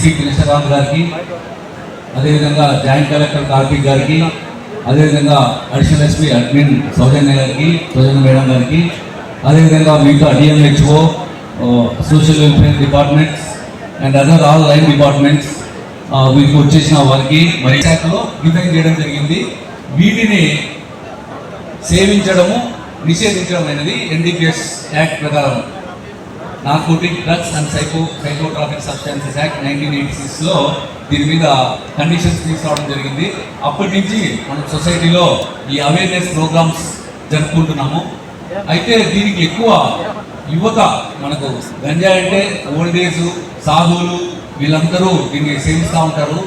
SP Krishnakanth గారికి, అదేవిధంగా joint collector Karthik గారికి, అదేవిధంగా అడిషనల్ ఎస్పీ అడ్మిన్ సౌజన్య గారికి, సౌజన్య మేడం గారికి, అదేవిధంగా మిగతా DMHO, social welfare departments and other all line departments వీటికి వచ్చేసిన వారికి మరి శాఖలో డిఫైన్ చేయడం జరిగింది. వీటిని సేవించడము, నిషేధించడం అనేది ఎన్డీపీఎస్ యాక్ట్ ప్రకారం narcotic drugs and psychotropic substances act 1986లో దీని మీద కండిషన్స్ తీసుకురావడం జరిగింది. అప్పటి నుంచి మన సొసైటీలో ఈ అవేర్నెస్ ప్రోగ్రామ్స్ జరుపుకుంటున్నాము. అయితే దీనికి ఎక్కువ యువత, మనకు గంజాయి అంటే ఓల్డ్ ఏజ్ సాధువులు వీళ్ళందరూ దీన్ని సేవిస్తూ ఉంటారు.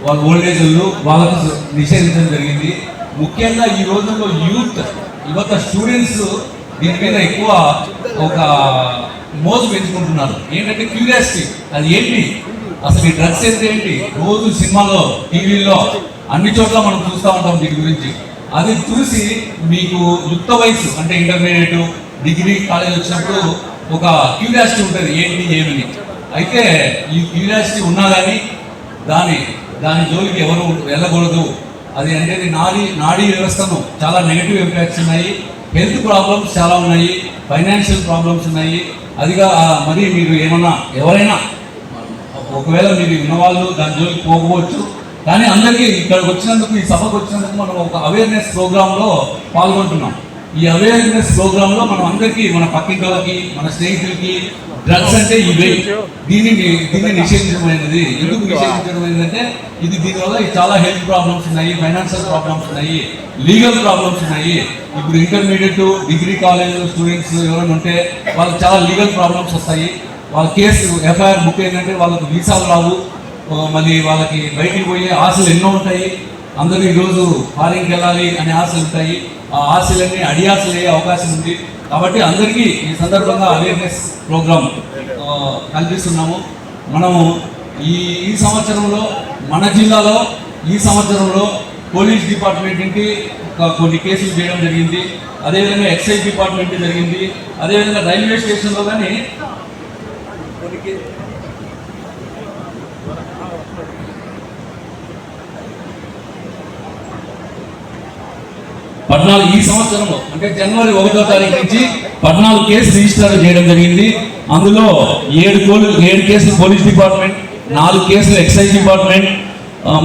వాళ్ళ ఓల్డ్ ఏజ్లు వాళ్ళకు నిషేధించడం జరిగింది. ముఖ్యంగా ఈ రోజుల్లో యువత స్టూడెంట్స్ దీని మీద ఎక్కువ ఒక మోజు పెంచుకుంటున్నారు. ఏంటంటే క్యూరియాసిటీ, అది ఏంటి అసలు ఈ డ్రగ్స్ అంటే ఏంటి, రోజు సినిమాలో టీవీలో అన్ని చోట్ల మనం చూస్తూ ఉంటాం దీని గురించి. అది చూసి మీకు యుక్త వయసు అంటే ఇంటర్మీడియట్, డిగ్రీ కాలేజ్ వచ్చినప్పుడు ఒక క్యూరియాసిటీ ఉంటుంది ఏంటి ఏమని. అయితే ఈ క్యూరియాసిటీ ఉన్నా కానీ దాని జోలికి ఎవరు వెళ్ళకూడదు. అది అంటే నాడీ వ్యవస్థను చాలా నెగిటివ్ ఇంపాక్ట్స్ ఉన్నాయి, హెల్త్ ప్రాబ్లమ్స్ చాలా ఉన్నాయి, ఫైనాన్షియల్ ప్రాబ్లమ్స్ ఉన్నాయి. అదిగా మరి మీరు ఎవరైనా ఒకవేళ మీరు ఉన్నవాళ్ళు దాని జోలికి పోకపోవచ్చు. కానీ అందరికీ ఇక్కడికి వచ్చినందుకు, ఈ సభకు వచ్చినందుకు మనం ఒక అవేర్నెస్ ప్రోగ్రాంలో పాల్గొంటున్నాం. ఈ అవేర్నెస్ ప్రోగ్రాంలో మనం అందరికీ, మన పక్కింటి మన స్నేహితులకి డ్రగ్స్ అంటే ఇవే, దీన్ని నిషేధించమైనది. ఎందుకు నిషేధించడమైనదంటే దీనివల్ల చాలా హెల్త్ ప్రాబ్లమ్స్ ఉన్నాయి, ఫైనాన్షియల్ ప్రాబ్లమ్స్ ఉన్నాయి, లీగల్ ప్రాబ్లమ్స్ ఉన్నాయి. ఇప్పుడు ఇంటర్మీడియట్, డిగ్రీ కాలేజ్ స్టూడెంట్స్ ఎవరైనా ఉంటే వాళ్ళకి చాలా లీగల్ ప్రాబ్లమ్స్ వస్తాయి. వాళ్ళ కేసు ఎఫ్ఐఆర్ బుక్ అయిందంటే వాళ్ళకి వీసాలు రావు, మళ్ళీ వాళ్ళకి బయటికి పోయే ఆశలు ఎన్నో ఉంటాయి. అందరూ ఈరోజు ఫారిన్కి వెళ్ళాలి అనే ఆశలు ఉంటాయి. ఆ ఆశలన్నీ అడియాసలు అయ్యే అవకాశం ఉంది. కాబట్టి అందరికీ ఈ సందర్భంగా అవేర్నెస్ ప్రోగ్రామ్ కల్పిస్తున్నాము. మనము ఈ సంవత్సరంలో మన జిల్లాలో ఈ సంవత్సరంలో పోలీస్ డిపార్ట్మెంట్కి కొన్ని కేసులు చేయడం జరిగింది. అదేవిధంగా ఎక్సైజ్ డిపార్ట్మెంట్ జరిగింది. అదేవిధంగా రైల్వే స్టేషన్లో కానీ ఈ సంవత్సరంలో అంటే జనవరి 1వ తారీఖు నుంచి 14 కేసులు రిజిస్టర్ చేయడం జరిగింది. అందులో 7 కేసులు పోలీస్ డిపార్ట్మెంట్, 4 కేసులు ఎక్సైజ్ డిపార్ట్మెంట్,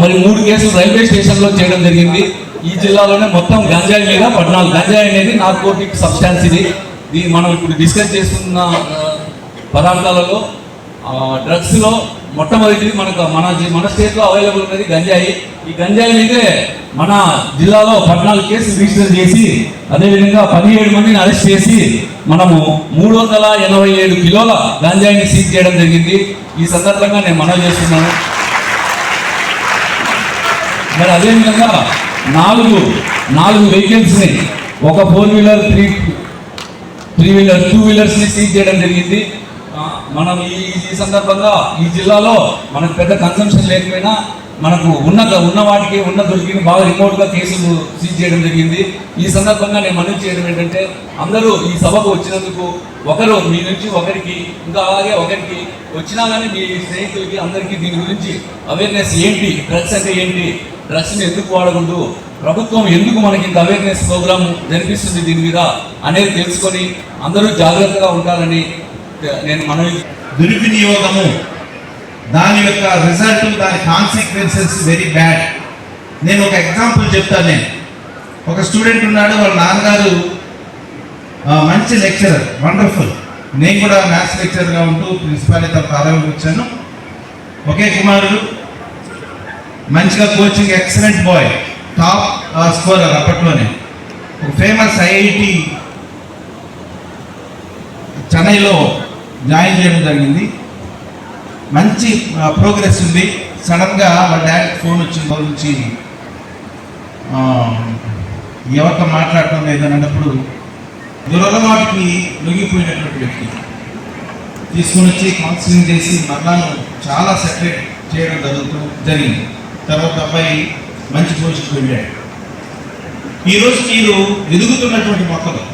మరి 3 కేసులు రైల్వే స్టేషన్లో చేయడం జరిగింది. ఈ జిల్లాలోనే మొత్తం గంజాయి మీద 14. గంజాయి అనేది నార్కోటిక్ సబ్స్టాన్స్. దీన్ని మనం ఇప్పుడు డిస్కస్ చేస్తున్న పదార్థాలలో డ్రగ్స్లో మొట్టమొదటిది మన స్టేట్లో అవైలబుల్ ఉన్నది గంజాయి. ఈ గంజాయి మీదే మన జిల్లాలో 14 కేసులు రిజిస్టర్ చేసి, అదేవిధంగా 17 మందిని అరెస్ట్ చేసి మనము 387 కిలోల గంజాయిని సీజ్ చేయడం జరిగింది. ఈ సందర్భంగా నేను మనవి చేస్తున్నాను. మరి అదేవిధంగా 4 వెహికల్స్ని, ఒక 4 వీలర్, 3 వీలర్, 2 వీలర్స్ని సీజ్ చేయడం జరిగింది. మనం ఈ సందర్భంగా ఈ జిల్లాలో మనకు పెద్ద కన్సంప్షన్ లేకపోయినా మనకు ఉన్న వాటికి దొరికి బాగా రిమోట్గా కేసులు సీజ్ చేయడం జరిగింది. ఈ సందర్భంగా నేను మనవి చేయడం ఏంటంటే అందరూ ఈ సభకు వచ్చినందుకు, ఒకరు మీ నుంచి ఒకరికి, ఇంకా అలాగే ఒకరికి వచ్చినా కానీ మీ స్నేహితులకి అందరికీ దీని గురించి అవేర్నెస్ ఏంటి, డ్రగ్స్ అంటే ఏంటి, డ్రగ్స్ని ఎందుకు వాడకూడదు, ప్రభుత్వం ఎందుకు మనకి ఇంత అవేర్నెస్ ప్రోగ్రామ్ జరిపిస్తుంది దీని మీద అనేది తెలుసుకొని అందరూ జాగ్రత్తగా ఉంటారని నేను మనవి. దుర్వినియోగము, దాని యొక్క రిజల్ట్, దాని కాన్సిక్వెన్సెస్ వెరీ బ్యాడ్. నేను ఒక ఎగ్జాంపుల్ చెప్తాను. ఒక స్టూడెంట్ ఉన్నాడు, వాళ్ళ నాన్నగారు మంచి లెక్చరర్, వండర్ఫుల్. నేను కూడా మ్యాథ్స్ లెక్చరర్గా ఉంటూ ప్రిన్సిపాలిటీ ప్రారంభం వచ్చాను. ఒకే కుమారుడు, మంచిగా coaching, excellent boy, top scorer అప్పట్లోనే. ఒక ఫేమస్ ఐఐటి చెన్నైలో జాయిన్ చేయడం జరిగింది. మంచి ప్రోగ్రెస్ ఉంది. సడన్గా వాళ్ళ డాడీ ఫోన్ వచ్చిన వాళ్ళ నుంచి ఎవరితో మాట్లాడటం లేదని అన్నప్పుడు దురలవాటికి లొంగిపోయినటువంటి వ్యక్తి తీసుకుని వచ్చి కౌన్సిలింగ్ చేసి మరణాలను చాలా సెపరేట్ చేయడం జరిగింది. తర్వాత అబ్బాయి మంచి పొజిషన్కి వెళ్ళాడు. ఈరోజు మీరు ఎదుగుతున్నటువంటి మొక్కలు,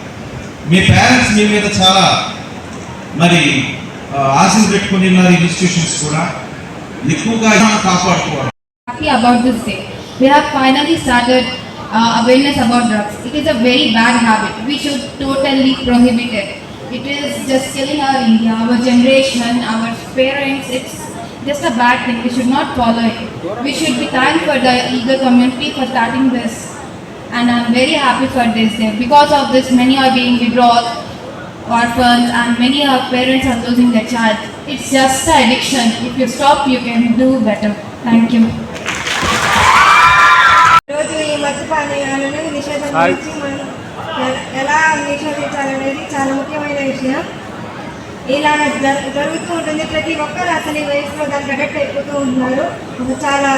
మీ పేరెంట్స్ మీ మీద చాలా మరి ఆశలు పెట్టుకుని ఉన్నారు. ఇన్స్టిట్యూషన్స్ కూడా ఎక్కువగా కాపాడుకోవాలి. Happy about this day. We have finally started awareness about drugs. It is a very bad habit. We should totally prohibit it. It is just killing our India, our generation, our parents. It's just a bad thing. We should not follow it. We should be thankful for the legal community for starting this. And I'm very happy for this day. Because of this, many are being withdrawn, orphans, and many of parents are losing their child. It's just an addiction. If you stop, you can do better. Thank you. రోజు ఈ మద్యపానీయాలను నిషేధం గురించి మనం ఎలా నిషేధించాలనేది చాలా ముఖ్యమైన విషయం. ఇలా జరుగుతూ ఉంటుంది. ప్రతి ఒక్కరు అసలు ఈ వయసులో దానికి అడక్ట్ అయిపోతూ ఉంటున్నారు. ఇది చాలా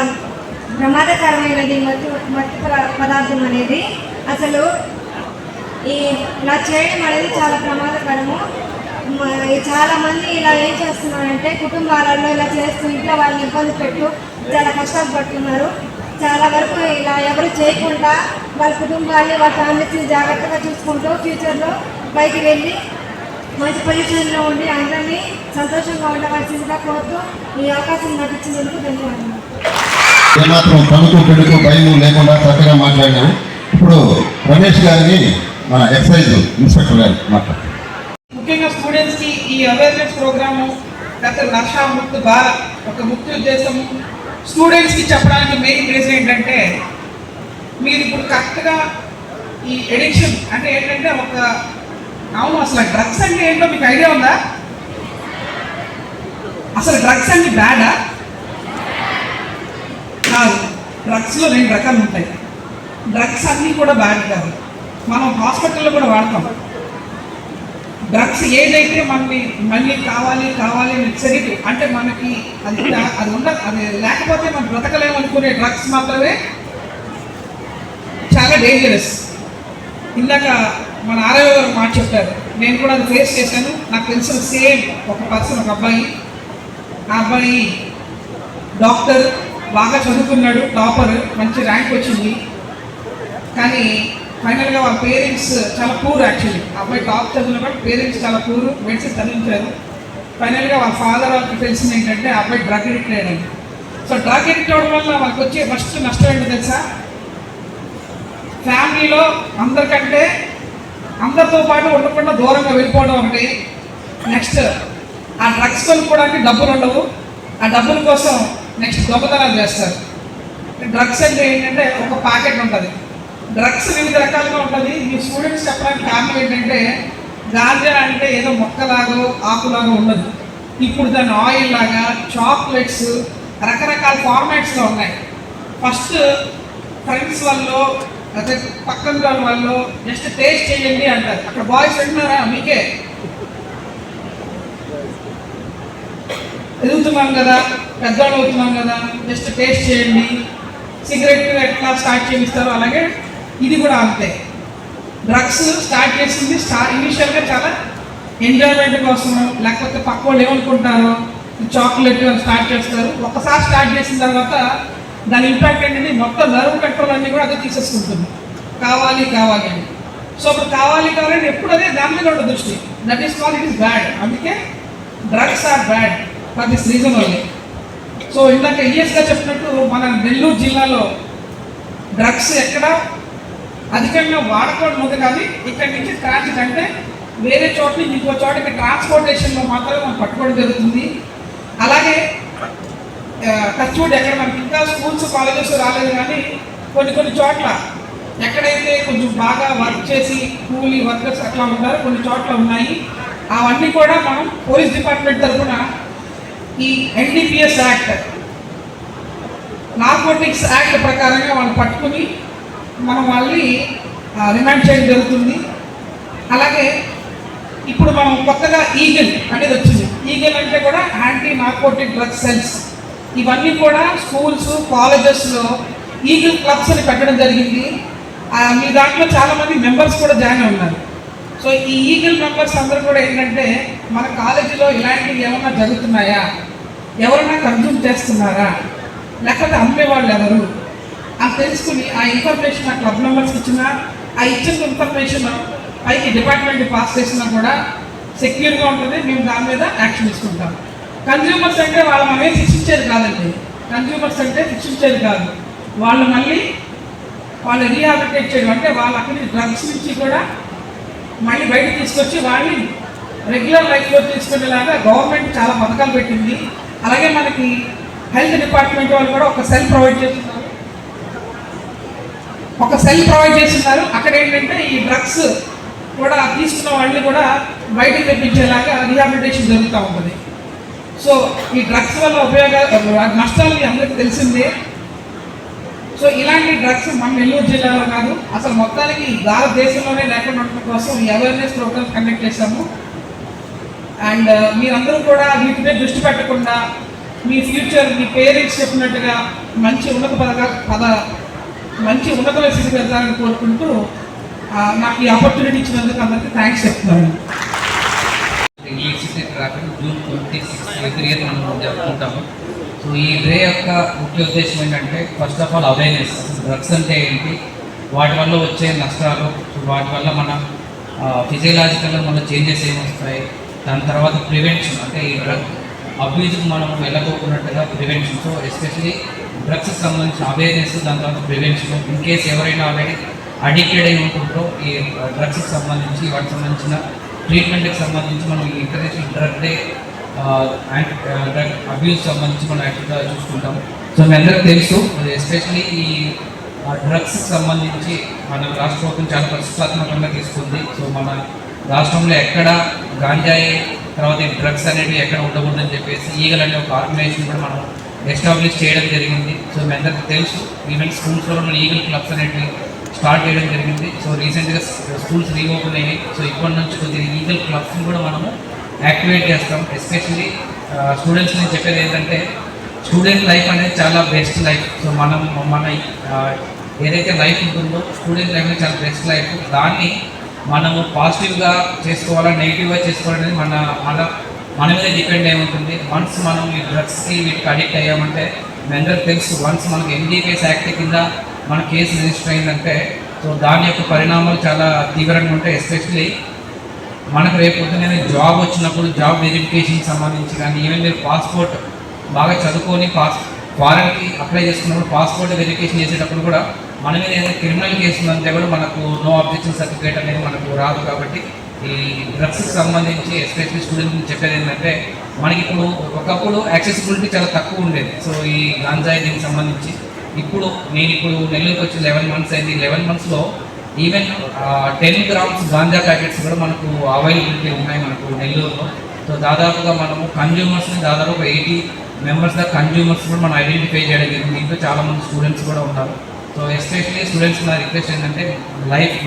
ప్రమాదకరమైనది మత్తు పదార్థం అనేది. అసలు ఇలా చేయడం అనేది చాలా ప్రమాదకరము. చాలా మంది ఇలా ఏం చేస్తున్నారంటే కుటుంబాలలో ఇలా చేస్తూ ఇంట్లో వాళ్ళని ఇబ్బంది పెట్టు చాలా కష్టాలు పడుతున్నారు. చాలా వరకు ఇలా ఎవరు చేయకుండా వాళ్ళ కుటుంబాన్ని వాళ్ళ ఫ్యామిలీస్ని జాగ్రత్తగా చూసుకుంటూ ఫ్యూచర్లో బయటికి వెళ్ళి మంచి పొజిషన్లో ఉండి అందరినీ సంతోషంగా ఉండవలసిందిగా కోరుతూ ఈ అవకాశం నాకు ఇచ్చినందుకు ధన్యవాదాలు. ఏమాత్రం తణుకు పెడుకు భయము లేకుండా చక్కగా మాట్లాడినాము. ఇప్పుడు రమేష్ గారిని మన ఎక్సైజ్ ఇన్స్పెక్టర్ గారు మాట్లాడారు. ముఖ్యంగా స్టూడెంట్స్కి ఈ awareness programme doctor Nasha Mukt Bharat ఒక ముఖ్య ఉద్దేశము స్టూడెంట్స్కి చెప్పడానికి మెయిన్ రీజన్ ఏంటంటే మీరు ఇప్పుడు కరెక్ట్గా ఈ ఎడిక్షన్ అంటే ఏంటంటే ఒక అవును అసలు డ్రగ్స్ అంటే ఏంటో మీకు ఐడియా ఉందా? అసలు డ్రగ్స్ అంటే బ్యాడా? కాదు. డ్రగ్స్లో 2 రకాలు ఉంటాయి. డ్రగ్స్ అన్నీ కూడా బ్యాడ్ కాదు. మనం హాస్పిటల్లో కూడా వాడతాం. డ్రగ్స్ ఏదైతే మళ్ళీ కావాలి సెడిటివ్ అంటే మనకి అది ఉండదు, అది లేకపోతే మనం బ్రతకలేమనుకునే డ్రగ్స్ మాత్రమే చాలా డేంజరస్. ఇందాక మన ఆరవ గారు మాట చెప్పారు, నేను కూడా అది ఫేస్ చేశాను. నాకు తెలిసిన సేమ్ ఒక పర్సన్, ఒక అబ్బాయి. ఆ అబ్బాయి డాక్టర్, బాగా చదువుకున్నాడు, టాపర్, మంచి ర్యాంక్ వచ్చింది. కానీ ఫైనల్గా వాళ్ళ పేరెంట్స్ చాలా పూర్. యాక్చువల్లీ అబ్బాయి టాప్ చదివిన కూడా పేరెంట్స్ చాలా పూర్, మెడిసిన్ చదివించారు. ఫైనల్గా వాళ్ళ ఫాదర్ వాళ్ళకి తెలిసింది ఏంటంటే ఆ అబ్బాయి డ్రగ్ ఎడిక్ట్ అయ్యాడు. సో డ్రగ్ ఎడిక్ట్ అవ్వడం వల్ల వాళ్ళకి వచ్చే ఫస్ట్ నష్టం ఏంటో తెలుసా? ఫ్యామిలీలో అందరికంటే అందరితో పాటు ఉండకుండా దూరంగా వెళ్ళిపోవడం ఒకటి. నెక్స్ట్ ఆ డ్రగ్స్ కొనుక్కోవడానికి డబ్బులు ఉండవు. ఆ డబ్బుల కోసం నెక్స్ట్ దొంగతనాలు చేస్తారు. డ్రగ్స్ అంటే ఏంటంటే ఒక ప్యాకెట్ ఉంటుంది. డ్రగ్స్ వివిధ రకాలుగా ఉంటుంది. మీ స్టూడెంట్స్ చెప్పడానికి కారణం ఏంటంటే గాంజా అంటే ఏదో మొక్కలాగో ఆకులాగా ఉండదు. ఇప్పుడు దాని ఆయిల్ లాగా, చాక్లెట్స్, రకరకాల ఫార్మాట్స్లో ఉన్నాయి. ఫస్ట్ ఫ్రెండ్స్ వాళ్ళు అదే పక్కన వాళ్ళు జస్ట్ టేస్ట్ చేయండి అంటారు. అక్కడ బాయ్స్ అంటున్నారా? మీకే ఎదుగుతున్నాం కదా, పెద్దవాళ్ళు అవుతున్నాం కదా, జస్ట్ టేస్ట్ చేయండి. సిగరెట్ ఎట్లా స్టార్ట్ చేయిస్తారో అలాగే ఇది కూడా అంతే. డ్రగ్స్ స్టార్ట్ చేసింది ఇనిషియల్గా చాలా ఎంజాయ్మెంట్ కోసం, లేకపోతే పక్క వాళ్ళు ఏమనుకుంటారో చాక్లెట్ స్టార్ట్ చేస్తారు. ఒకసారి స్టార్ట్ చేసిన తర్వాత దాని ఇంపాక్ట్ ఏంటంటే మొత్తం నర్వ్ కంట్రోల్ అన్నీ కూడా అదే తీసేసుకుంటుంది. కావాలి అని. సో ఇప్పుడు కావాలి ఎప్పుడు అదే దాని మీద ఉంటుంది దృష్టి. That is call it is bad. అందుకే drugs are bad for this reason only. So ఇందాక ఈఎస్గా చెప్పినట్టు మన నెల్లూరు జిల్లాలో డ్రగ్స్ ఎక్కడ అధికంగా వాడకూడదు ఉంది, కానీ ఇక్కడి నుంచి ట్రాన్సిట్ అంటే వేరే చోట నుంచి ఇంకో చోటకి ట్రాన్స్పోర్టేషన్లో మాత్రమే మనం పట్టుకోవడం జరుగుతుంది. అలాగే టచ్వుడ్ ఎక్కడ మనకి ఇంకా స్కూల్స్ కాలేజెస్ రాలేదు, కానీ కొన్ని చోట్ల ఎక్కడైతే కొంచెం బాగా వర్క్ చేసి కూలీ వర్కర్స్ అట్లా ఉంటారో కొన్ని చోట్ల ఉన్నాయి. అవన్నీ కూడా మనం పోలీస్ డిపార్ట్మెంట్ తరఫున ఈ NDPS యాక్ట్, నార్కోటిక్స్ యాక్ట్ ప్రకారంగా వాళ్ళు పట్టుకుని మనం వాళ్ళని రిమాండ్ చేయడం జరుగుతుంది. అలాగే ఇప్పుడు మనం కొత్తగా ఈగల్ అనేది వచ్చింది. ఈగల్ అంటే కూడా యాంటీ నార్కోటిక్ డ్రగ్ సెల్స్. ఇవన్నీ కూడా స్కూల్స్ కాలేజెస్లో ఈగల్ క్లబ్స్ అని పెట్టడం జరిగింది. మీ దాంట్లో చాలామంది మెంబర్స్ కూడా జాయిన్ ఉన్నారు. సో ఈ ఈగల్ మెంబర్స్ అందరూ కూడా ఏంటంటే మన కాలేజీలో ఇలాంటివి ఏమైనా జరుగుతున్నాయా, ఎవరైనా కన్జ్యూమ్ చేస్తున్నారా, లేకపోతే అమ్మేవాళ్ళు ఎవరు అని తెలుసుకుని ఆ ఇన్ఫర్మేషన్ ఆ క్లబ్ మెంబర్స్కి ఇచ్చినా, ఆ ఇచ్చిన ఇన్ఫర్మేషన్ పైకి డిపార్ట్మెంట్ పాస్ చేసినా కూడా సెక్యూర్గా ఉంటుంది. మేము దాని మీద యాక్షన్ తీసుకుంటాం. కన్జ్యూమర్స్ అంటే వాళ్ళు మనం శిక్షించేది కాదండి. కన్జ్యూమర్స్ అంటే శిక్షించేది కాదు, వాళ్ళు మళ్ళీ వాళ్ళు రీహాబిలిటేట్ చేయడం, అంటే వాళ్ళు అక్కడి డ్రగ్స్ నుంచి కూడా మళ్ళీ బయటకు తీసుకొచ్చి వాళ్ళని రెగ్యులర్ లైఫ్లో తీసుకునేలాగా గవర్నమెంట్ చాలా పథకాలు పెట్టింది. అలాగే మనకి హెల్త్ డిపార్ట్మెంట్ వాళ్ళు కూడా ఒక సెల్ ప్రొవైడ్ చేస్తున్నారు. అక్కడ ఏంటంటే ఈ డ్రగ్స్ కూడా తీసుకున్న వాళ్ళని కూడా బయటకు తెప్పించేలాగా రీహాబిలిటేషన్ జరుగుతూ ఉంటుంది. సో ఈ డ్రగ్స్ వల్ల నష్టాలు మీ అందరికీ తెలిసిందే. సో ఇలాంటి డ్రగ్స్ మన నెల్లూరు జిల్లాలో కాదు, అసలు మొత్తానికి భారతదేశంలోనే లేకుండా ఉండడం కోసం ఈ అవేర్నెస్ ప్రోగ్రామ్స్ కండక్ట్ చేశాము. అండ్ మీరందరూ కూడా వీటి మీద దృష్టి పెట్టకుండా మీ ఫ్యూచర్, మీ పేరెంట్స్ చెప్పినట్టుగా మంచి ఉన్నతమైన స్థితికి వెళ్తారని కోరుకుంటూ నాకు ఈ ఆపర్చునిటీ ఇచ్చినందుకు అందరికీ థ్యాంక్స్ చెప్తున్నాను. ఇలిసిటీ ట్రాఫిక్ జూన్ 26 ఎవ్రీ ఇయర్ మనం జరుపుకుంటాము. సో ఈ డే యొక్క ముఖ్య ఉద్దేశం ఏంటంటే ఫస్ట్ ఆఫ్ ఆల్ అవేర్నెస్, అసలు డ్రగ్స్ అంటే ఏంటి, వాటి వల్ల వచ్చే నష్టాలు, వాటి వల్ల మన ఫిజియలాజికల్గా మన చేంజెస్ ఏమొస్తాయి, దాని తర్వాత ప్రివెన్షన్, అంటే ఈ డ్రగ్ అబ్యూజ్కి మనం వెళ్ళకోకున్నట్టుగా ప్రివెన్షన్. సో ఎస్పెషలీ డ్రగ్స్కి సంబంధించిన అవేర్నెస్, దాని తర్వాత ప్రివెన్షన్. ఇన్ కేస్ ఎవరైనా ఆల్రెడీ అడిక్టెడ్ అయి ఉంటుందో ఈ డ్రగ్స్కి సంబంధించి, వాటికి సంబంధించిన ట్రీట్మెంట్కి సంబంధించి మనం ఈ international drug day drug abuse సంబంధించి మనం యాక్టివ్గా చూసుకుంటాం. సో మీ అందరికీ తెలుసు, ఎస్పెషలీ ఈ డ్రగ్స్కి సంబంధించి మన రాష్ట్ర ప్రభుత్వం చాలా ప్రతిష్టాత్మకంగా తీసుకుంది. సో మన రాష్ట్రంలో ఎక్కడ గాంజాయి తర్వాత ఈ డ్రగ్స్ అనేవి ఎక్కడ ఉండకూడదని చెప్పేసి ఈగల్ అనే ఒక ఆర్గనైజేషన్ కూడా మనం ఎస్టాబ్లిష్ చేయడం జరిగింది. సో మీ అందరికీ తెలుసు, ఈవెన్ స్కూల్స్లో మన ఈగల్ క్లబ్స్ అనేవి స్టార్ట్ చేయడం జరిగింది. సో రీసెంట్గా స్కూల్స్ రీఓపెన్ అయ్యాయి. సో ఇప్పటి నుంచి కొద్దిగా ఈగల్ క్లబ్స్ని కూడా మనము యాక్టివేట్ చేస్తాం. ఎస్పెషల్లీ స్టూడెంట్స్ నేను చెప్పేది ఏంటంటే స్టూడెంట్ లైఫ్ అనేది చాలా బెస్ట్ లైఫ్. సో మన ఏదైతే లైఫ్ ఉంటుందో స్టూడెంట్ లైఫ్ అనేది చాలా బెస్ట్ లైఫ్. దాన్ని మనము పాజిటివ్గా చేసుకోవాలా, నెగిటివ్గా చేసుకోవాలనేది మన మీద డిపెండ్ అయి ఉంటుంది. వన్స్ మనం ఈ డ్రగ్స్కి వీటికి అడిక్ట్ అయ్యామంటే మీ అందరికీ తెలుసు, వన్స్ మనకు NDPS యాక్ట్ కింద మన కేసు రిజిస్టర్ అయిందంటే సో దాని యొక్క పరిణామాలు చాలా తీవ్రంగా ఉంటాయి. ఎస్పెషలీ మనకు రేపు పొద్దున జాబ్ వచ్చినప్పుడు జాబ్ వెరిఫికేషన్కి సంబంధించి కానీ, ఈవెన్ మీరు పాస్పోర్ట్ బాగా చదువుకొని ఫారెన్కి అప్లై చేసుకున్నప్పుడు పాస్పోర్ట్ వెరిఫికేషన్ చేసేటప్పుడు కూడా మన మీద ఏదైనా క్రిమినల్ కేసు ఉందంటే కూడా మనకు నో అబ్జెక్షన్ సర్టిఫికేట్ అనేది మనకు రాదు. కాబట్టి ఈ డ్రగ్స్కి సంబంధించి ఎస్పెషల్లీ స్టూడెంట్స్కి చెప్పేది ఏంటంటే మనకి ఇప్పుడు ఒకప్పుడు యాక్సెసిబిలిటీ చాలా తక్కువ ఉండేది. సో ఈ గాంజాయి దీనికి సంబంధించి నేను ఇప్పుడు నెల్లూరుకి వచ్చి 11 months అయింది. 11 monthsలో ఈవెన్ 10 grams గాంజా ప్యాకెట్స్ కూడా మనకు అవైలబిలిటీ ఉన్నాయి మనకు నెల్లూరులో. సో దాదాపుగా మనము కన్జ్యూమర్స్ని దాదాపు 80 members దాకా కన్జ్యూమర్స్ కూడా మనం ఐడెంటిఫై చేయడం జరిగింది. దీంట్లో చాలామంది స్టూడెంట్స్ కూడా ఉన్నారు. సో ఎస్పెషల్లీ స్టూడెంట్స్ నా రిక్వెస్ట్ ఏంటంటే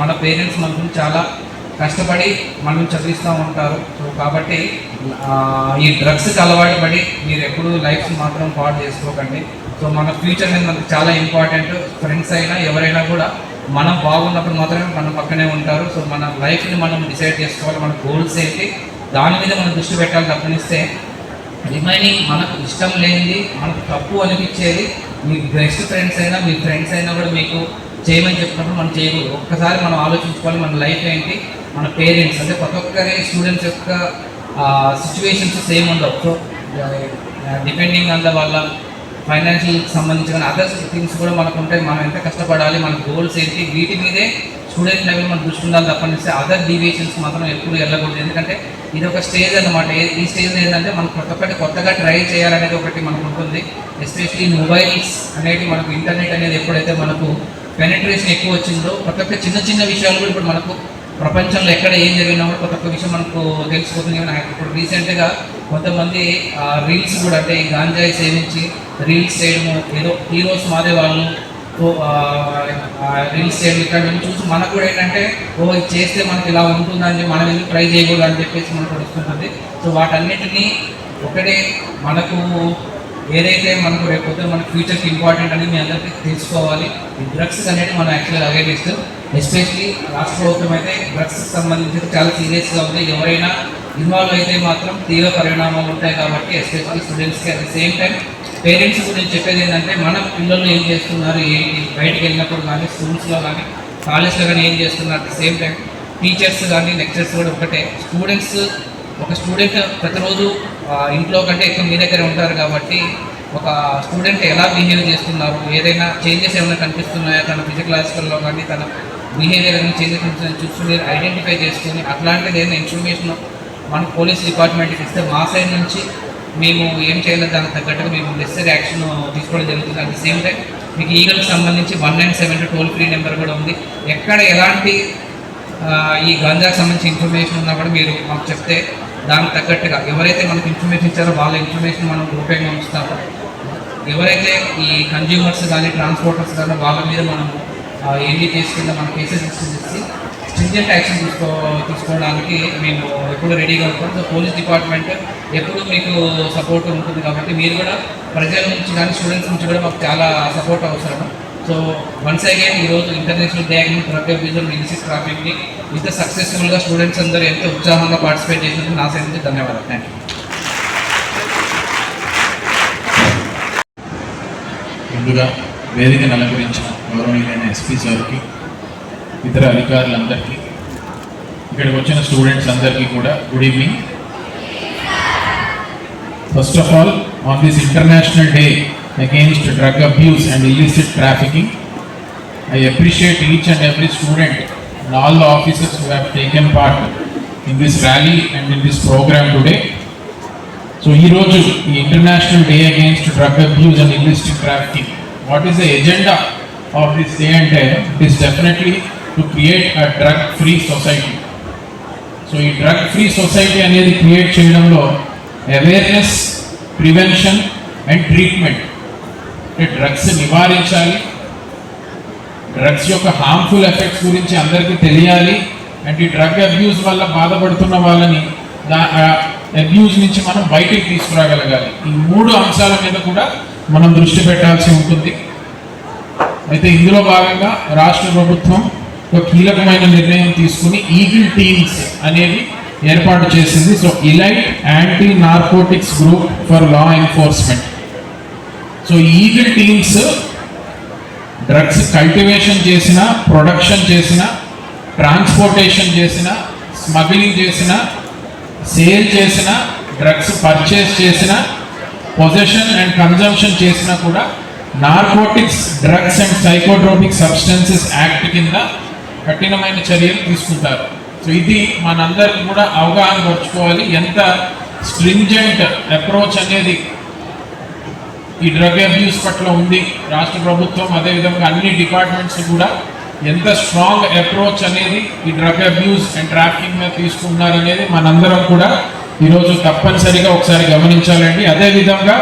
మన పేరెంట్స్ మనకు చాలా కష్టపడి మనం చదివిస్తూ ఉంటారు. సో కాబట్టి ఈ డ్రగ్స్కి అలవాటు పడి మీరు ఎప్పుడు లైఫ్ మాత్రం పాడు చేసుకోకండి. సో మన ఫ్యూచర్ అనేది మనకు చాలా ఇంపార్టెంట్. ఫ్రెండ్స్ అయినా ఎవరైనా కూడా మనం బాగున్నప్పుడు మాత్రమే మన పక్కనే ఉంటారు. సో మన లైఫ్ని మనం డిసైడ్ చేసుకోవాలి, మన గోల్స్ ఏంటి దాని మీద మనం దృష్టి పెట్టాలి. తప్పనిస్తే రిమైనింగ్ మనకు ఇష్టం లేనిది, మనకు తప్పు అనిపించేది మీ బెస్ట్ ఫ్రెండ్స్ అయినా మీ ఫ్రెండ్స్ అయినా కూడా మీకు చేయమని చెప్పినప్పుడు మనం చేయకూడదు. ఒక్కసారి మనం ఆలోచించుకోవాలి మన లైఫ్ ఏంటి. మన పేరెంట్స్ అంటే ప్రతి ఒక్కరి స్టూడెంట్స్ యొక్క సిచ్యువేషన్స్ సేమ్ ఉండవు. సో డిపెండింగ్ ఆన్ వాళ్ళ ఫైనాన్షియల్ సంబంధించిన అదర్స్ థింగ్స్ కూడా మనకు ఉంటాయి. మనం ఎంత కష్టపడాలి, మన గోల్స్ ఏంటి, వీటి మీదే స్టూడెంట్ లెవెల్ మనం దృష్టి ఉండాలి. తప్పనిస్తే అదర్ డీవియేషన్స్ మాత్రం ఎప్పుడు వెళ్ళకూడదు. ఎందుకంటే ఇది ఒక స్టేజ్ అన్నమాట. ఈ స్టేజ్ ఏంటంటే మనం ప్రతి ఒక్కటి కొత్తగా ట్రై చేయాలనేది ఒకటి మనకు ఉంటుంది. ఎస్పెషలీ మొబైల్స్ అనేవి మనకు ఇంటర్నెట్ అనేది ఎప్పుడైతే మనకు పెనిట్రేషన్ ఎక్కువ వచ్చిందో ప్రతి ఒక్క చిన్న చిన్న విషయాలు కూడా ఇప్పుడు మనకు ప్రపంచంలో ఎక్కడ ఏం జరిగినా కూడా ప్రతి ఒక్క విషయం మనకు తెలిసిపోతుంది. ఇప్పుడు రీసెంట్గా కొంతమంది రీల్స్ కూడా అంటే ఈ గాంజాయి సేవించి రీల్స్ చేయడము, ఏదో హీరోస్ మాదే వాళ్ళు రీల్స్ చేయడం ఇక్కడ చూసి మనకు కూడా ఏంటంటే ఇది చేస్తే మనకి ఇలా ఉంటుందని మనం ఎందుకు ట్రై చేయకూడదు అని చెప్పేసి మనకు వస్తుంటుంది. సో వాటన్నిటినీ ఒకటే మనకు ఏదైతే మనకు రేపు పొద్దున మన ఫ్యూచర్కి ఇంపార్టెంట్ అనేది మీ అందరికీ తెలుసుకోవాలి. ఈ డ్రగ్స్ అనేది మనం యాక్చువల్గా అవేర్నెస్ ఎస్పెషలీ రాష్ట్ర ప్రభుత్వం అయితే డ్రగ్స్కి సంబంధించి చాలా సీరియస్గా ఉంది. ఎవరైనా ఇన్వాల్వ్ అయితే మాత్రం తీవ్ర పరిణామాలు ఉంటాయి. కాబట్టి ఎస్పెషల్లీ స్టూడెంట్స్కి at the same time parents గురించి చెప్పేది ఏంటంటే మన పిల్లలు ఏం చేస్తున్నారు, ఏంటి బయటకు వెళ్ళినప్పుడు కానీ స్కూల్స్లో కానీ కాలేజ్లో కానీ ఏం చేస్తున్నారు. At the same time teachers కానీ లెక్చర్స్ కూడా ఒకటే. ఒక స్టూడెంట్ ప్రతిరోజు ఇంట్లో కంటే ఎక్కువ మీ దగ్గర ఉంటారు కాబట్టి ఒక స్టూడెంట్ ఎలా బిహేవ్ చేస్తున్నారు, ఏదైనా చేంజెస్ ఏమైనా కనిపిస్తున్నాయా తన ఫిజికలాజికల్లో కానీ తన బిహేవియర్ ఏమైనా చేంజెస్ చూసి మీరు ఐడెంటిఫై చేసుకొని అట్లాంటిది ఏదైనా ఇన్ఫర్మేషన్ మన పోలీస్ డిపార్ట్మెంట్కి ఇస్తే మా సైడ్ నుంచి మేము ఏం చేయాలో దానికి తగ్గట్టుగా మేము నెసరీ యాక్షన్ తీసుకోవడం జరుగుతుంది. అట్ ది సేమ్ టైం మీకు ఈగల్కి సంబంధించి 197 టోల్ ఫ్రీ నెంబర్ కూడా ఉంది. ఎక్కడ ఎలాంటి ఈ గంజాకి సంబంధించి ఇన్ఫర్మేషన్ ఉన్నా కూడా మీరు మాకు చెప్తే దానికి తగ్గట్టుగా ఎవరైతే మనకు ఇన్ఫర్మేషన్ ఇచ్చారో వాళ్ళ ఇన్ఫర్మేషన్ మనం గోప్యంగా ఉంచుతాము. ఎవరైతే ఈ కన్జ్యూమర్స్ కానీ ట్రాన్స్పోర్టర్స్ కానీ వాళ్ళ మీద మనం ఏంటి కింద మన కేసెస్ ఇచ్చి స్ట్రింజెంట్ యాక్షన్ తీసుకోవడానికి మేము ఎప్పుడు రెడీగా ఉంటాం. సో పోలీస్ డిపార్ట్మెంట్ ఎప్పుడు మీకు సపోర్ట్ ఉంటుంది కాబట్టి మీరు కూడా ప్రజల నుంచి కానీ స్టూడెంట్స్ నుంచి కూడా మాకు చాలా సపోర్ట్ అవసరం. సో వన్స్ అగైన్ ఈరోజు international day against drug abuse and illicit ట్రాఫికింగ్ని ఇంత సక్సెస్ఫుల్గా స్టూడెంట్స్ అందరూ ఎంతో ఉత్సాహంగా పార్టిసిపేట్ చేసినందుకు నా సైడ్ నుంచి ధన్యవాదాలు. Thank you. ముందుగా వేదికను అలంకరించిన గౌరవనీయులైన ఎస్పీ సార్కి, ఇతర అధికారులందరికీ, ఇక్కడికి వచ్చిన స్టూడెంట్స్ అందరికీ కూడా good evening. First of all, on this international day against drug abuse and illicit trafficking, I appreciate each and every student and all the officers who have taken part in this rally and in this program today. So ee roju ee international day against drug abuse and illicit trafficking, what is the agenda of this day and day? It is definitely to create a drug free society. So ee drug free society anedi create cheyadamlo awareness, prevention and treatment, drugs నివారించాలి, drugs యొక్క harmful effects గురించి అందరికీ తెలియాలి, and ఈ drug abuse వల్ల బాధపడుతున్న వాళ్ళని abuse నుంచి మనం బయటికి తీసుకురాగలగాలి. ఈ 3 అంశాల మీద కూడా మనం దృష్టి పెట్టాల్సి ఉంటుంది. అయితే ఇందులో భాగంగా రాష్ట్ర ప్రభుత్వం ఒక కీలకమైన నిర్ణయం తీసుకుని ఈగిల్ టీమ్స్ అనేది ఏర్పాటు చేసింది. So elite anti narcotics group for law enforcement. So eagle teams drugs cultivation చేసిన, ప్రొడక్షన్ చేసిన, ట్రాన్స్పోర్టేషన్ చేసిన, స్మగ్లింగ్ చేసిన, సేల్ చేసిన, డ్రగ్స్ పర్చేస్ చేసిన, పొజెషన్ అండ్ కన్జంప్షన్ చేసినా కూడా narcotics, drugs and psychotropic substances act కింద కఠినమైన చర్యలు తీసుకుంటారు. సో ఇది మనందరికీ కూడా అవగాహన పరుచుకోవాలి, ఎంత స్ట్రింజెంట్ అప్రోచ్ అనేది ఈ డ్రగ్ అబ్యూస్ పట్ల ఉంది రాష్ట్ర ప్రభుత్వం. అదేవిధంగా అన్ని డిపార్ట్మెంట్స్ కూడా ఎంత స్ట్రాంగ్ అప్రోచ్ అనేది ఈ డ్రగ్ అబ్యూస్ అండ్ ట్రాఫికింగ్ మీద తీసుకున్నారనేది మనందరం కూడా ఈరోజు తప్పనిసరిగా ఒకసారి గమనించాలండి. అదేవిధంగా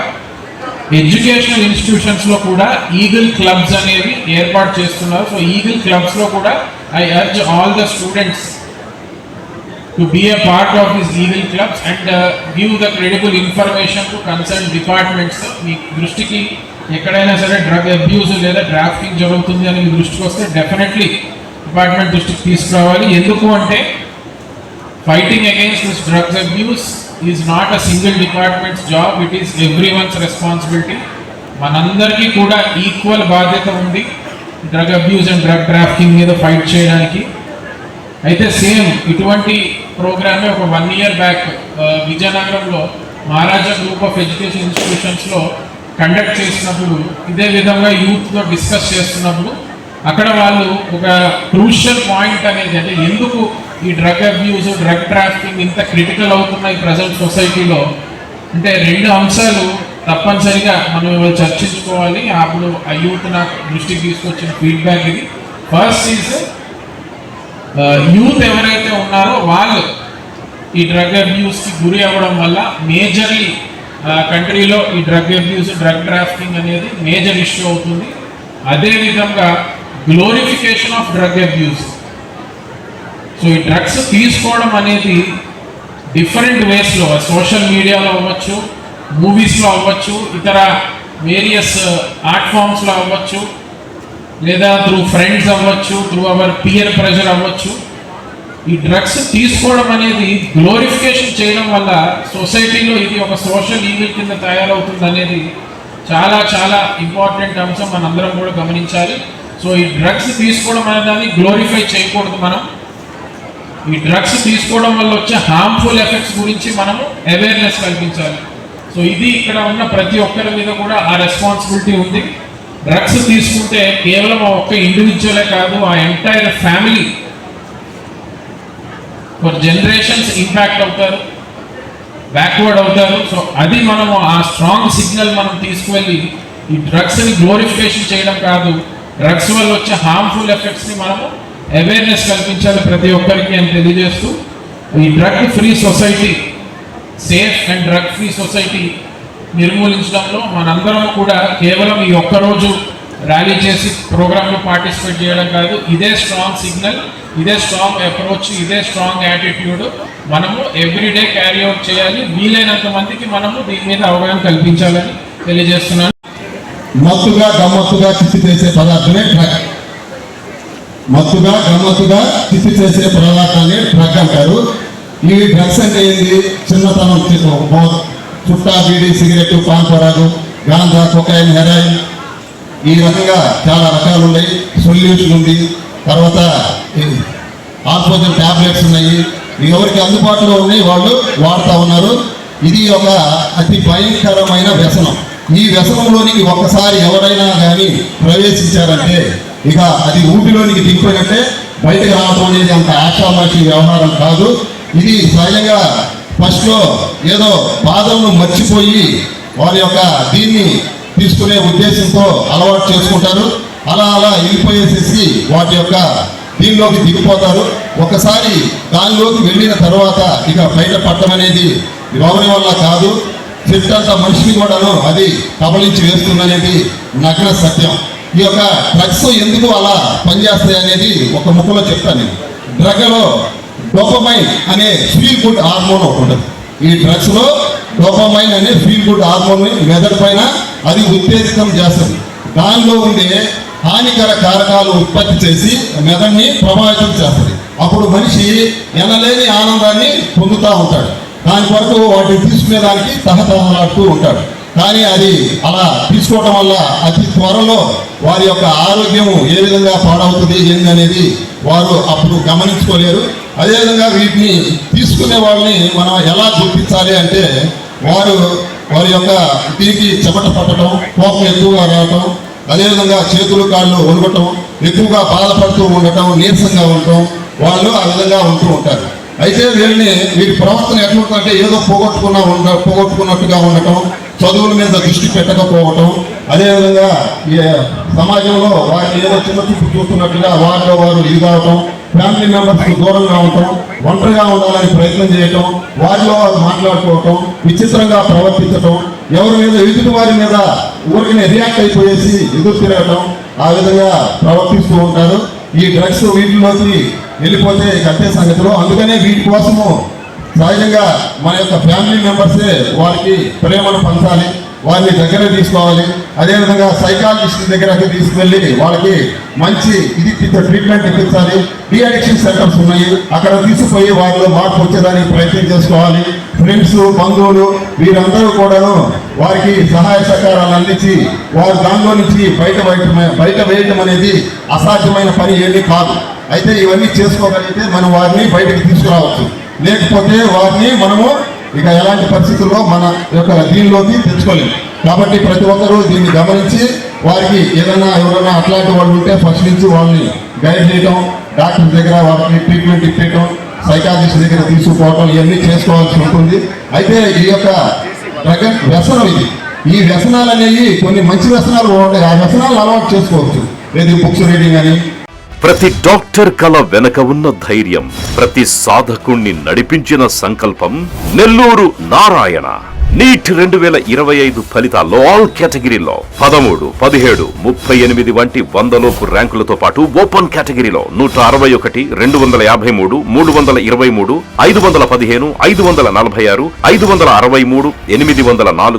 ఎడ్యుకేషనల్ ఇన్స్టిట్యూషన్స్లో కూడా ఈగిల్ క్లబ్స్ అనేవి ఏర్పాటు చేస్తున్నారు. సో ఈగిల్ క్లబ్స్లో కూడా I urge all the students to be a part of these legal clubs and give the credible information to concerned departments. మీ దృష్టికి ఎక్కడైనా సరే డ్రగ్ అబ్యూస్ లేదా ట్రాఫికింగ్ జరుగుతుంది అని మీ దృష్టికి వస్తే డెఫినెట్లీ డిపార్ట్మెంట్ దృష్టికి తీసుకురావాలి. ఎందుకు అంటే fighting against this drugs abuse is not a single departments job, it is everyone's responsibility. మనందరికీ కూడా ఈక్వల్ బాధ్యత ఉంది drug abuse and drug trafficking మీద ఫైట్ చేయడానికి. అయితే సేమ్ ఇటువంటి ప్రోగ్రామే ఒక 1 year బ్యాక్ విజయనగరంలో మహారాజా గ్రూప్ ఆఫ్ ఎడ్యుకేషన్ ఇన్స్టిట్యూషన్స్లో కండక్ట్ చేసినప్పుడు, ఇదే విధంగా యూత్తో డిస్కస్ చేస్తున్నప్పుడు అక్కడ వాళ్ళు ఒక క్రూషియల్ పాయింట్ అనేది, అంటే ఎందుకు ఈ డ్రగ్ అబ్యూస్, డ్రగ్ ట్రాఫికింగ్ ఇంత క్రిటికల్ అవుతున్నాయి ప్రజెంట్ సొసైటీలో అంటే 2 అంశాలు తప్పనిసరిగా మనం చర్చించుకోవాలి. అప్పుడు ఆ యూత్ నాకు దృష్టికి తీసుకొచ్చిన ఫీడ్బ్యాక్ ఇది. ఫస్ట్ ఈజ్ యూత్ ఎవరైతే ఉన్నారో వాళ్ళు ఈ డ్రగ్ అబ్యూస్కి గురి అవ్వడం వల్ల మేజర్లీ కంట్రీలో ఈ డ్రగ్ అబ్యూస్, డ్రగ్ ట్రాఫికింగ్ అనేది మేజర్ ఇష్యూ అవుతుంది. అదేవిధంగా glorification of drug abuse. So ఈ డ్రగ్స్ తీసుకోవడం అనేది డిఫరెంట్ వేస్లో, సోషల్ మీడియాలో అవ్వచ్చు, మూవీస్లో అవ్వచ్చు, ఇతర వేరియస్ ఆర్ట్ ఫామ్స్లో అవ్వచ్చు, లేదా త్రూ ఫ్రెండ్స్ అవ్వచ్చు, త్రూ అవర్ పియర్ ప్రెషర్ అవ్వచ్చు. ఈ డ్రగ్స్ తీసుకోవడం అనేది గ్లోరిఫికేషన్ చేయడం వల్ల సొసైటీలో ఇది ఒక సోషల్ ఈవిల్ కింద తయారవుతుంది అనేది చాలా చాలా ఇంపార్టెంట్ అంశం, మనందరం కూడా గమనించాలి. సో ఈ డ్రగ్స్ తీసుకోవడం అనేది గ్లోరిఫై చేయకూడదు. మనం ఈ డ్రగ్స్ తీసుకోవడం వల్ల వచ్చే హార్మ్ఫుల్ ఎఫెక్ట్స్ గురించి మనము అవేర్నెస్ కల్పించాలి. సో ఇది ఇక్కడ ఉన్న ప్రతి ఒక్కరి మీద కూడా ఆ రెస్పాన్సిబిలిటీ ఉంది. డ్రగ్స్ తీసుకుంటే కేవలం ఆ ఒక్క ఇండివిజువలే కాదు, ఆ entire family for generations impact అవుతారు, బ్యాక్వర్డ్ అవుతారు. సో అది మనము ఆ స్ట్రాంగ్ సిగ్నల్ మనం తీసుకువెళ్ళి ఈ డ్రగ్స్ని గ్లోరిఫికేషన్ చేయడం కాదు, డ్రగ్స్ వల్ల వచ్చే హార్మ్ఫుల్ ఎఫెక్ట్స్ని మనము అవేర్నెస్ కల్పించాలి ప్రతి ఒక్కరికి అని తెలియజేస్తూ, ఈ drug free society, safe and drug free society నిర్మూలించడంలో మనందరం కూడా కేవలం ఈ ఒక్కరోజు ర్యాలీ చేసి ప్రోగ్రాంలో పార్టిసిపేట్ చేయడం కాదు, ఇదే స్ట్రాంగ్ సిగ్నల్, ఇదే స్ట్రాంగ్ అప్రోచ్, ఇదే స్ట్రాంగ్ యాటిట్యూడ్ మనము ఎవ్రీడే క్యారీ అవుట్ చేయాలి. వీలైనంత మందికి మనము దీని మీద అవగాహన కల్పించాలని తెలియజేస్తున్నాను. మత్తుగా గమ్మత్తుగా చిత్తి చేసే పదార్థమే డ్రగ్. మత్తుగా గమ్మత్తుగా చిత్తి చేసే పదార్థాన్ని డ్రగ్ అంటారు. ఈ డ్రగ్స్ అంటే ఏంటి? చిన్నతనం చుట్టా, బీడీ, సిగరెట్, పాన్ పరాగు, గాంజా, కొకైన్, హెరాయిన్, ఈ రకంగా చాలా రకాలు ఉన్నాయి. సొల్యూషన్ ఉంది, తర్వాత ఆల్ఫోజన్ ట్యాబ్లెట్స్ ఉన్నాయి. ఎవరికి అందుబాటులో ఉన్నాయి వాళ్ళు వాడుతూ ఉన్నారు. ఇది ఒక అతి భయంకరమైన వ్యసనం. ఈ వ్యసనంలోనికి ఒక్కసారి ఎవరైనా కానీ ప్రవేశించారంటే ఇక అది ఊపిలోనికి దిగిపోయినట్టే, బయటకు రావడం అనేది అంత ఆశామాషి వ్యవహారం కాదు. ఇది సహజంగా ఫస్ట్లో ఏదో బాధలను మర్చిపోయి వారి యొక్క దీన్ని తీసుకునే ఉద్దేశంతో అలవాటు చేసుకుంటారు. అలా వెళ్ళిపోయేసేసి వాటి యొక్క దీనిలోకి దిగిపోతారు. ఒకసారి దానిలోకి వెళ్ళిన తర్వాత ఇక బయట పట్టడం అనేది ఎవరి వల్ల కాదు, చెట్టంత మనిషిని కూడాను అది కబలించి వేస్తుందనేది నగ్న సత్యం. ఈ యొక్క డ్రగ్స్ ఎందుకు అలా పనిచేస్తాయి అనేది ఒక ముక్కలో చెప్తాను నేను. డ్రగ్లో డోపమైన్ అనే ఫీల్ గుడ్ హార్మోన్ ఒకటి ఉంటుంది. ఈ డ్రగ్స్లో డోపమైన్ అనే ఫీల్ గుడ్ హార్మోన్ మెదడు పైన అది ఉత్తేజితం చేస్తుంది. దానిలో ఉండే హానికర కారకాలు ఉత్పత్తి చేసి మెదడుని ప్రభావితం చేస్తుంది. అప్పుడు మనిషి ఎనలేని ఆనందాన్ని పొందుతూ ఉంటాడు. దాని కొరకు వాటిని తీసుకునేదానికి తహతహలాడుతూ ఉంటాడు. కానీ అది అలా తీసుకోవడం వల్ల అతి త్వరలో వారి యొక్క ఆరోగ్యం ఏ విధంగా పాడవుతుంది ఏందనేది వారు అప్పుడు గమనించుకోలేరు. అదేవిధంగా వీటిని తీసుకునే వాళ్ళని మనం ఎలా గుర్తించాలి అంటే వారి యొక్క దీనికి చెమట పట్టడం, కోపం ఎక్కువగా రావటం, అదేవిధంగా చేతులు కాళ్ళు వణుకటం, ఎక్కువగా బాధపడుతూ ఉండటం, నీరసంగా ఉండటం, వాళ్ళు ఆ విధంగా ఉంటూ ఉంటారు. అయితే వీరి ప్రవర్తన ఎట్లుంటుందంటే ఏదో పోగొట్టుకున్నట్టుగా ఉండటం, చదువుల మీద దృష్టి పెట్టకపోవటం, అదేవిధంగా సమాజంలో వారిని ఏదో చిన్న చూపు చూస్తున్నట్టుగా వారిలో వారు ఇది కావటం, ఫ్యామిలీ మెంబర్స్కి దూరంగా ఉండటం, ఒంటరిగా ఉండాలని ప్రయత్నం చేయటం, వారిలో వారు మాట్లాడుకోవటం, విచిత్రంగా ప్రవర్తించటం, ఎవరి మీద ఎదుటి వారి మీద ఊరికనే రియాక్ట్ అయిపోయేసి ఎదురు తిరగటం, ఆ విధంగా ప్రవర్తిస్తూ ఉంటారు. ఈ డ్రగ్స్ వీటిలోకి వెళ్ళిపోతే అంతే సంగతిలో. అందుకనే వీటి కోసము సహజంగా మన యొక్క ఫ్యామిలీ మెంబర్సే వారికి ప్రేమను పంచాలి, వారిని దగ్గర తీసుకోవాలి. అదేవిధంగా సైకాలజిస్ట్ దగ్గరకు తీసుకువెళ్ళి వాళ్ళకి మంచి ట్రీట్మెంట్ ఇప్పించాలి. డీఅడిక్షన్ సెంటర్స్ ఉన్నాయి, అక్కడ తీసుకుపోయి వారిలో మార్పు వచ్చేదానికి ప్రయత్నం చేసుకోవాలి. ఫ్రెండ్స్, బంధువులు వీరందరూ కూడాను వారికి సహాయ సహకారాలు అందించి వారు దానిలో నుంచి బయట వేయటం అనేది అసాధ్యమైన పని ఏమీ కాదు. అయితే ఇవన్నీ చేసుకోగలిగితే మనం వారిని బయటకు తీసుకురావచ్చు. లేకపోతే వారిని మనము ఇక ఎలాంటి పరిస్థితుల్లో మన యొక్క దీనిలోకి తెచ్చుకోలేము. కాబట్టి ప్రతి ఒక్కరూ దీన్ని గమనించి వారికి ఎవరైనా అట్లాంటి వాళ్ళు ఉంటే ఫస్ట్ నుంచి వాళ్ళని గైడ్ చేయడం, డాక్టర్ దగ్గర వారికి ట్రీట్మెంట్ ఇప్పించడం, సైకాలజిస్ట్ దగ్గర తీసుకుపోవడం, ఇవన్నీ చేసుకోవాల్సి ఉంటుంది. అయితే ఈ యొక్క వ్యసనం ఈ వ్యసనాలు అనేవి కొన్ని మంచి వ్యసనాలు ఉంటాయి. ఆ వ్యసనాలు అలవాటు చేసుకోవచ్చు. ఏది బుక్స్ రీడింగ్ అని. ప్రతి డాక్టర్ కల వెనక ఉన్న ధైర్యం, ప్రతి సాధకుణ్ణి నడిపించిన సంకల్పం నెల్లూరు నారాయణ. నీట్ 2025 ఫలితాల్లో ఆల్ కేటగిరీలో 13, 17, 38 వంటి 100లోపు ర్యాంకులతో పాటు ఓపెన్ కేటగిరీలో 161, 253, 323, 515, 546, 563, 804, 955,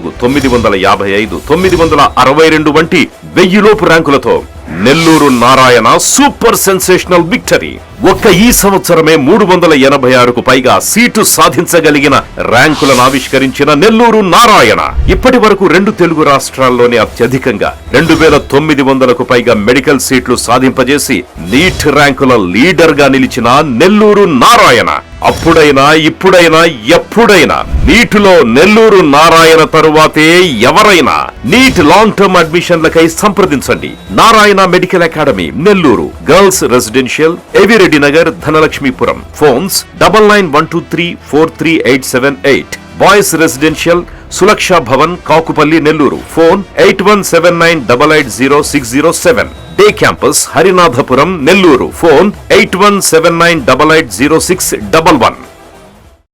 962 వంటి 1000లోపు ర్యాంకులతో Nellore Narayana super sensational victory. ఒక్క ఈ సంవత్సరమే 386కు పైగా సీటు సాధించగలిగిన ర్యాంకులను ఆవిష్కరించిన నెల్లూరు నారాయణ ఇప్పటి వరకు 2 తెలుగు రాష్ట్రాల్లోనే అత్యధికంగా 2900కు పైగా మెడికల్ సీట్లు సాధింపజేసి నీట్ ర్యాంకుల లీడర్ గా నిలిచిన నెల్లూరు నారాయణ. అప్పుడైనా ఇప్పుడైనా ఎప్పుడైనా నీటిలో నెల్లూరు నారాయణ తరువాతే ఎవరైనా. నీట్ లాంగ్ టర్మ్ అడ్మిషన్లకై సంప్రదించండి. Narayana medical academy, Nellore. Girls residential, Avireddy Nagar, Dhanalakshmipuram. Phones 9912343878. Boys residential, Sulaksha Bhavan, Kakupalli, Nellore. Phone 8179880607. Day campus Harinathapuram, Nellore. Phone 8179880611.